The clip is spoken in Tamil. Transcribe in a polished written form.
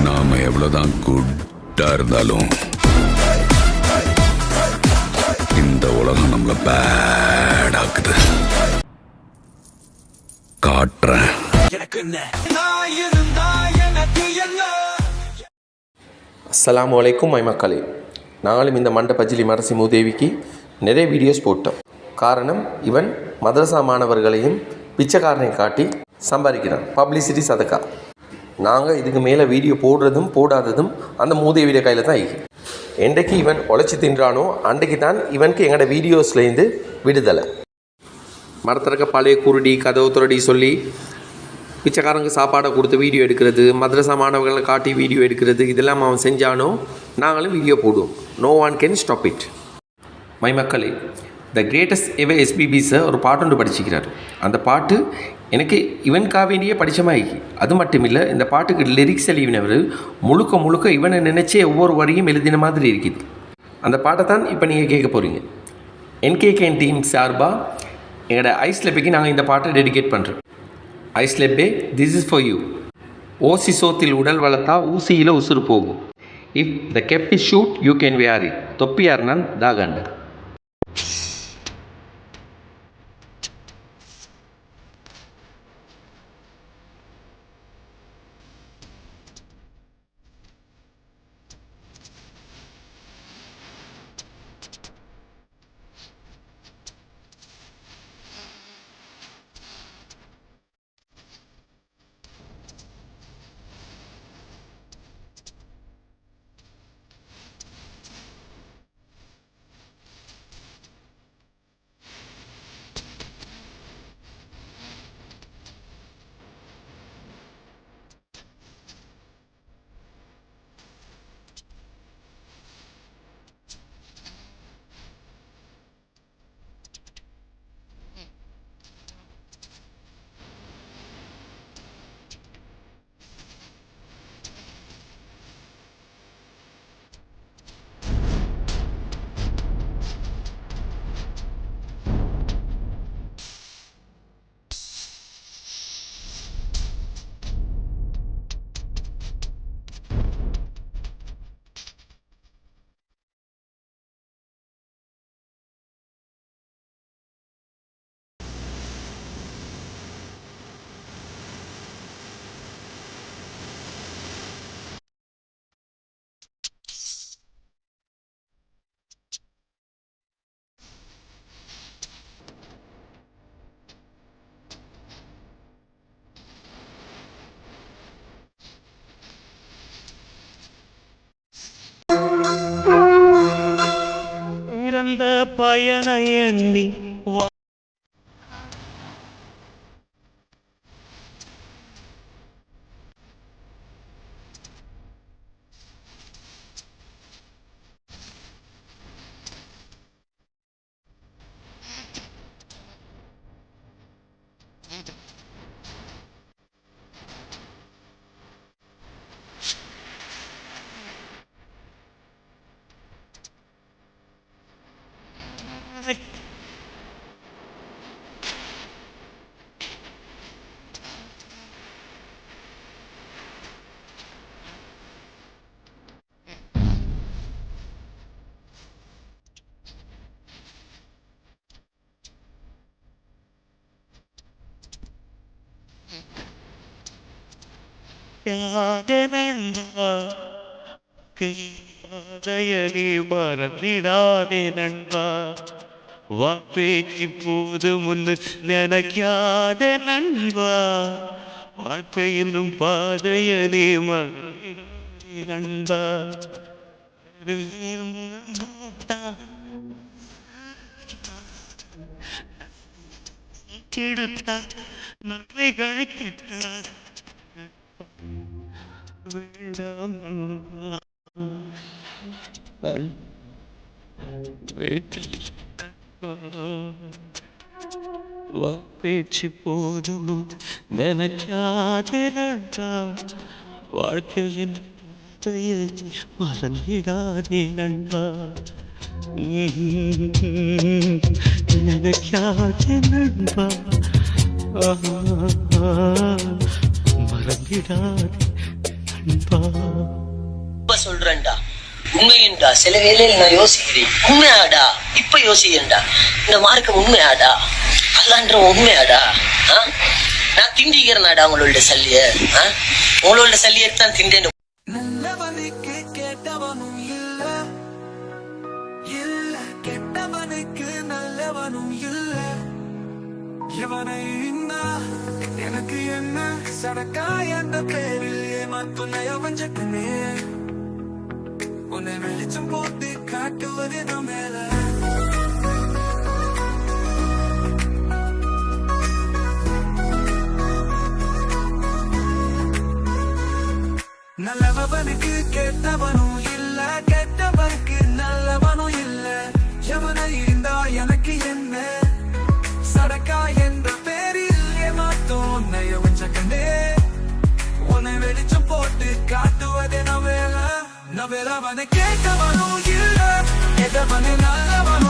நாம எவ்வளவுதான் குட்டா இருந்தாலும் இந்த உலகம் நம்மள பேடாக்குது. காட்டுறேன். அஸ்ஸலாமு அலைக்கும் மக்களே. நாங்களும் இந்த மண்ட பஜ்ஜிலி மரசி மூதேவிக்கு நிறைய வீடியோஸ் போட்டோம். காரணம், இவன் மதரசா மாணவர்களையும் பிச்சைக்காரனை காட்டி சம்பாதிக்கிறான். பப்ளிசிட்டி சதக்கா. நாங்கள் இதுக்கு மேலே வீடியோ போடுறதும் போடாததும் அந்த மூதேவியோட கையில் தான் ஆகி. என்றைக்கு இவன் உழைச்சி தின்றானோ அன்றைக்கு தான் இவனுக்கு எங்களோட வீடியோஸ்லேருந்து விடுதலை. மரத்திறக்க பழைய குருடி கதவு துரடி சொல்லி பிச்சைக்காரங்க சாப்பாடை கொடுத்து வீடியோ எடுக்கிறது, மதரசா மாணவர்களை காட்டி வீடியோ எடுக்கிறது, இதெல்லாம் அவன் செஞ்சானோ நாங்களும் வீடியோ போடுவோம். No one can stop it. My மக்களே, the greatest ever SPB sir ஒரு பாட்டு ஒன்று படிச்சுக்கிறார். அந்த பாட்டு எனக்கு இவனுக்காக வேண்டியே படித்த மாதிரி. அது மட்டும் இல்லை, இந்த பாட்டுக்கு லிரிக்ஸ் எழுதினவர் முழுக்க இவனை நினச்சே ஒவ்வொரு வரியும் எழுதின மாதிரி இருக்குது. அந்த பாட்டை தான் இப்போ நீங்கள் கேட்க போகிறீங்க. என்கேகேன் டீம் சார்பாக எங்களோட ஐஸ்லெப்பைக்கு நாங்கள் இந்த பாட்டை டெடிகேட் பண்ணுறோம். ஐஸ்லெப்பே, திஸ் இஸ் ஃபார் யூ. ஓசி சோத்தில் உடல் வளர்த்தா ஊசியில் உசுறு போகும். If the cap is suit you can wear it. தொப்பியார் நான் தாகண்ட. இறந்த பயண எண்ணி யாதனி மறந்திடாதே நண்பா, வாப்பேச்சு போது முன்னு நினைக்காத நண்பா, வாழ்க்கையிலும் பாதையனே நண்பா. நன்மைகள் பேச்சு போதும் நினைக்காதே வாழ்க்கையின் மறந்திடாதே நண்பா, நினைக்காதே நண்பா. மறந்திடாதே நண்பா. இப்ப சொல்றேன்டா, உண்மையண்டா. சில வேளையில் நான் யோசிக்கிறேன், உண்மையாடா இப்ப யோசிக்கிறேன்டா, இந்த மார்க்கம் உண்மையாடா, அல்லான்ற உண்மையாடா? நான் திண்டிக்கிறேனாடா உங்களோட சல்லிய, உங்களோட சல்லியத்தான் திண்டேன். நல்லவனுக்கு கேட்டவனும் இல்ல, இல்ல கெட்டவனுக்கு நல்லவனும் இல்ல. எவனை இன்னா எனக்கு என்ன சடக்கா என்ற பேரில் ஏமாத்தும் நயவஞ்சகனே, உன்னை வெளிச்சம் போட்டு காட்டுவது நம் மேல. நல்லவனுக்கு கெட்டவனும் இல்ல, கெட்டவனுக்கு நல்லவனும் இல்ல. எவனை இருந்தா எனக்கு என்ன சடக்கா என்ற பேரில் ஏமாத்தோம் நயவஞ்சகனே, உன்னை வெளிச்சம் போட்டு காட்டுவதே நவேல. நவேலவனை கேட்டவனும் இல்ல, கெட்டவனை நல்லவனும்